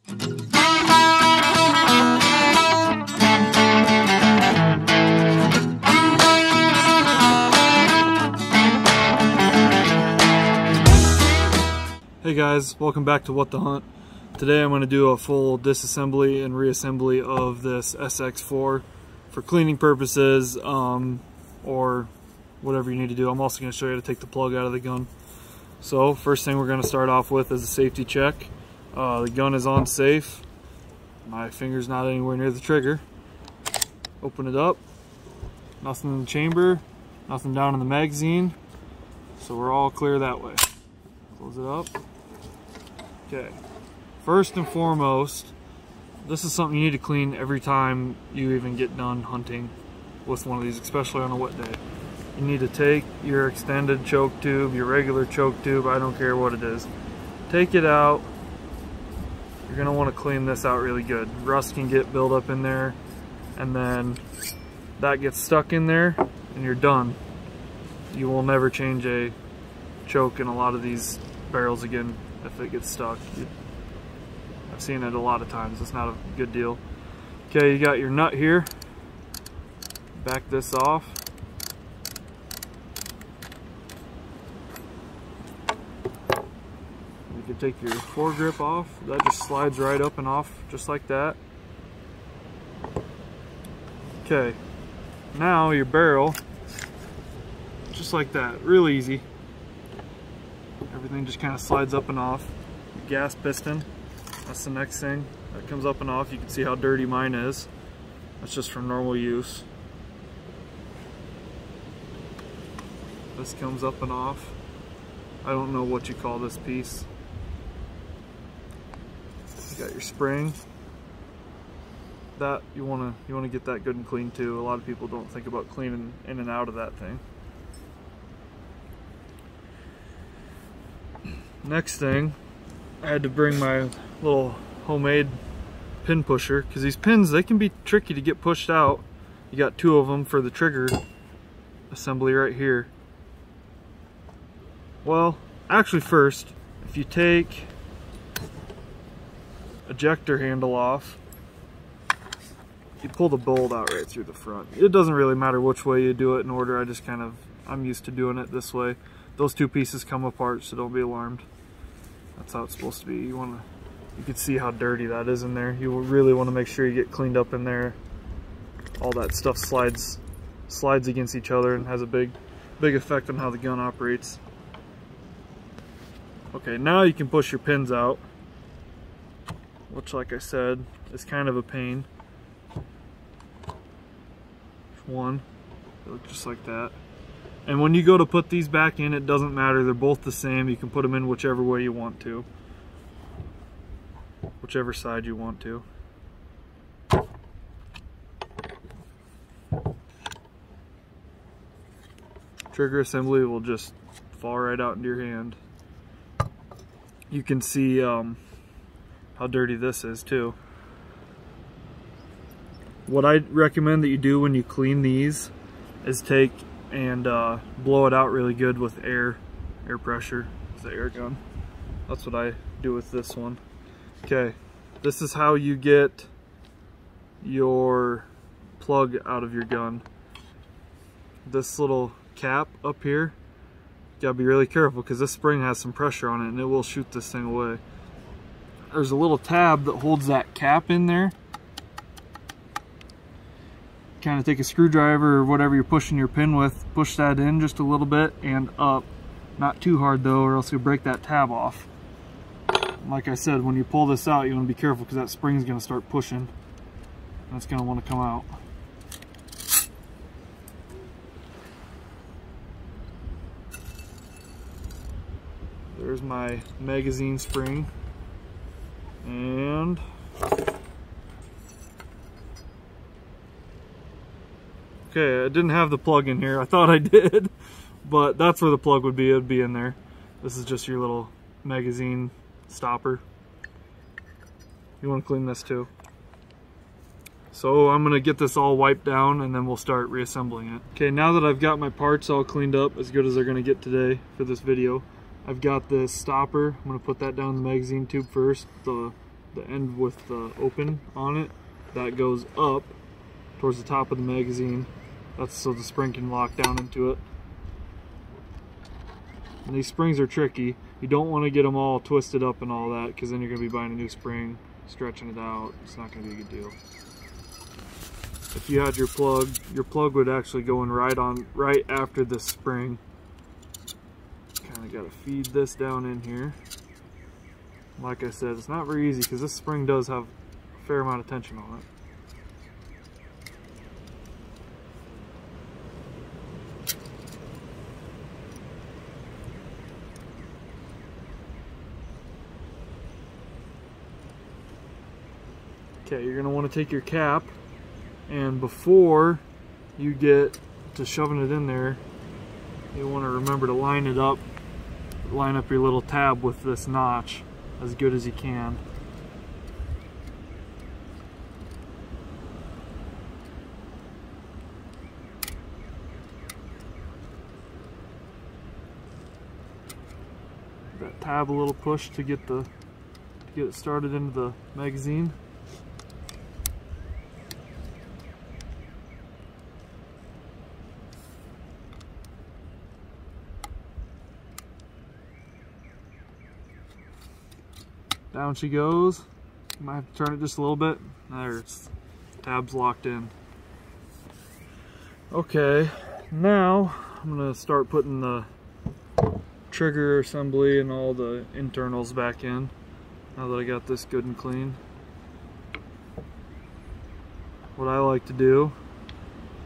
Hey guys, welcome back to What the Hunt. Today I'm going to do a full disassembly and reassembly of this Sx4 for cleaning purposes or whatever you need to do. I'm also going to show you how to take the plug out of the gun. So first thing we're going to start off with is a safety check. The gun is on safe. My finger's not anywhere near the trigger. Open it up. Nothing in the chamber, nothing down in the magazine. So we're all clear that way. Close it up. Okay, first and foremost, this is something you need to clean every time you even get done hunting with one of these, especially on a wet day. You need to take your extended choke tube, your regular choke tube, I don't care what it is. Take it out. You're going to want to clean this out really good. Rust can get built up in there, and then that gets stuck in there, and you're done. You will never change a choke in a lot of these barrels again if it gets stuck. I've seen it a lot of times. It's not a good deal. Okay, you got your nut here. Back this off. You can take your foregrip off. That just slides right up and off just like that. Okay, now your barrel, just like that, real easy. Everything just kind of slides up and off. Gas piston, that's the next thing that comes up and off. You can see how dirty mine is. That's just from normal use. This comes up and off. I don't know what you call this piece. You got your spring. That you want to get that good and clean too. A lot of people don't think about cleaning in and out of that thing. Next thing, I had to bring my little homemade pin pusher, because these pins, they can be tricky to get pushed out. You got two of them for the trigger assembly right here. Well, actually first, if you take ejector handle off, you pull the bolt out right through the front. It doesn't really matter which way you do it in order. I'm used to doing it this way. Those two pieces come apart, so don't be alarmed. That's how it's supposed to be. You can see how dirty that is in there. You really want to make sure you get cleaned up in there. All that stuff slides against each other and has a big effect on how the gun operates. Okay, now you can push your pins out, which, like I said, is kind of a pain. One, they look just like that. And when you go to put these back in, it doesn't matter. They're both the same. You can put them in whichever way you want to. Whichever side you want to. Trigger assembly will just fall right out into your hand. You can see how dirty this is too. What I recommend that you do when you clean these is take and blow it out really good with air pressure. It's the air gun. That's what I do with this one. Okay, this is how you get your plug out of your gun. This little cap up here, you gotta be really careful because this spring has some pressure on it and it will shoot this thing away. There's a little tab that holds that cap in there. Kind of take a screwdriver or whatever you're pushing your pin with, push that in just a little bit and up. Not too hard though, or else you'll break that tab off. Like I said, when you pull this out, you want to be careful because that spring's going to start pushing and it's going to want to come out. There's my magazine spring, and okay, I didn't have the plug in here. I thought I did, but that's where the plug would be. It would be in there. This is just your little magazine stopper. You want to clean this too. So I'm gonna get this all wiped down and then we'll start reassembling it. Okay, now that I've got my parts all cleaned up, as good as they're gonna get today for this video, I've got this stopper. I'm gonna put that down the magazine tube first, the the end with the open on it, that goes up towards the top of the magazine. That's so the spring can lock down into it. And these springs are tricky. You don't want to get them all twisted up and all that, because then you're going to be buying a new spring, stretching it out. It's not going to be a good deal. If you had your plug would actually go in right after this spring. Kind of got to feed this down in here. Like I said, it's not very easy because this spring does have a fair amount of tension on it. Okay, you're going to want to take your cap, and before you get to shoving it in there, you want to remember to line it up, line up your little tab with this notch as good as you can. That tab a little push to get it started into the magazine. Down she goes. You might have to turn it just a little bit. There, it's tab's locked in. Okay, now I'm gonna start putting the trigger assembly and all the internals back in, now that I got this good and clean. What I like to do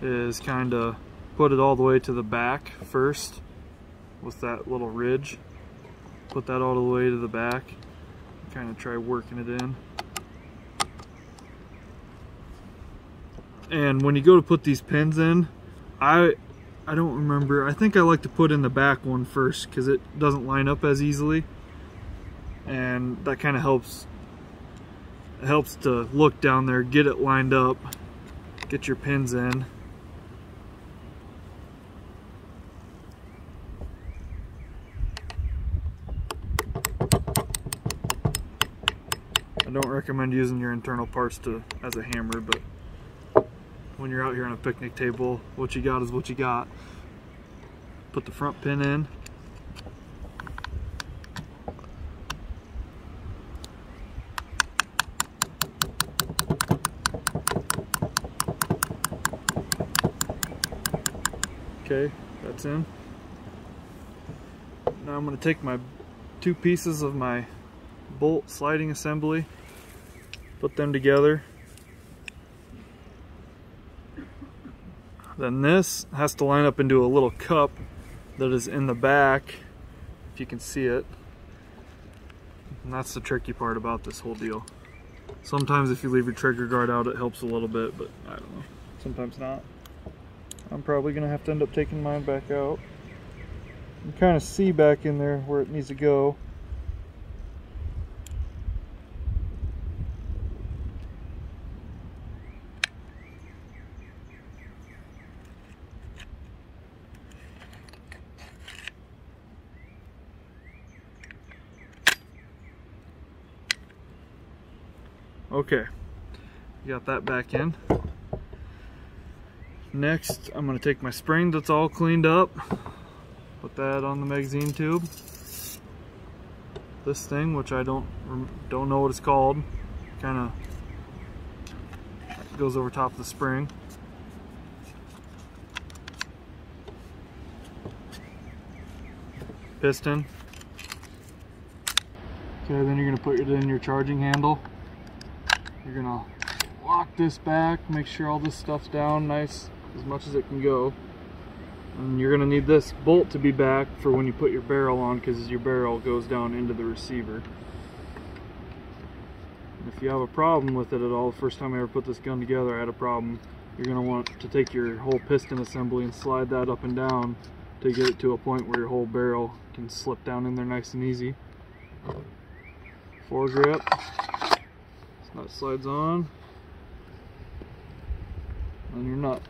is kind of put it all the way to the back first with that little ridge. Put that all the way to the back. Kind of try working it in. And when you go to put these pins in, I don't remember, I think I like to put in the back one first because it doesn't line up as easily, and that kind of helps to look down there, get it lined up, get your pins in. I don't recommend using your internal parts as a hammer, but when you're out here on a picnic table, what you got is what you got. Put the front pin in. Okay, that's in. Now I'm going to take my two pieces of my bolt sliding assembly, put them together. Then this has to line up into a little cup that is in the back, if you can see it. And that's the tricky part about this whole deal. Sometimes if you leave your trigger guard out, it helps a little bit, but I don't know, sometimes not. I'm probably gonna have to end up taking mine back out. You can kind of see back in there where it needs to go. Okay, got that back in. Next, I'm going to take my spring that's all cleaned up, put that on the magazine tube. This thing, which I don't know what it's called, kind of goes over top of the spring. Piston. Okay, then you're going to put it in your charging handle. You're going to lock this back, make sure all this stuff's down nice as much as it can go. And you're going to need this bolt to be back for when you put your barrel on, because your barrel goes down into the receiver. And if you have a problem with it at all, the first time I ever put this gun together I had a problem. You're going to want to take your whole piston assembly and slide that up and down to get it to a point where your whole barrel can slip down in there nice and easy. Foregrip. Nut slides on, and your nut.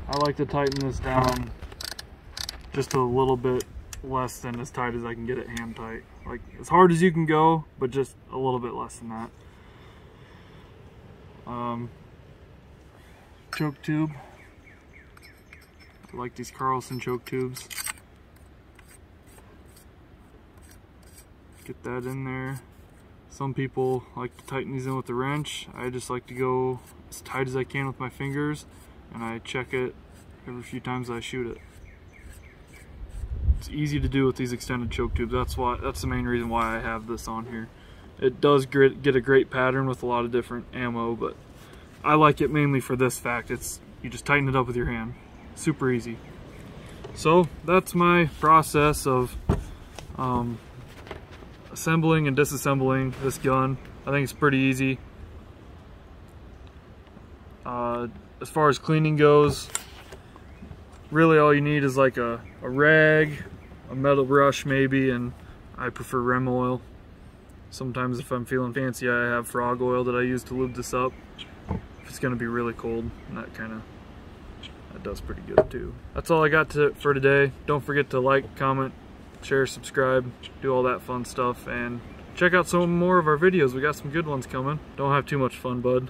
I like to tighten this down just a little bit less than as tight as I can get it hand tight. Like as hard as you can go, but just a little bit less than that. Choke tube. I like these Carlson choke tubes. Get that in there. Some people like to tighten these in with the wrench. I just like to go as tight as I can with my fingers, and I check it every few times I shoot it. It's easy to do with these extended choke tubes. That's the main reason why I have this on here. It does get a great pattern with a lot of different ammo, but I like it mainly for this fact. You just tighten it up with your hand. Super easy. So that's my process of assembling and disassembling this gun. I think it's pretty easy. As far as cleaning goes, really all you need is like a rag, a metal brush maybe, and I prefer Rem oil. Sometimes if I'm feeling fancy, I have frog oil that I use to lube this up. If it's gonna be really cold, and that does pretty good too. That's all I got for today. Don't forget to like, comment, share, subscribe, do all that fun stuff, and check out some more of our videos. We got some good ones coming. Don't have too much fun, bud.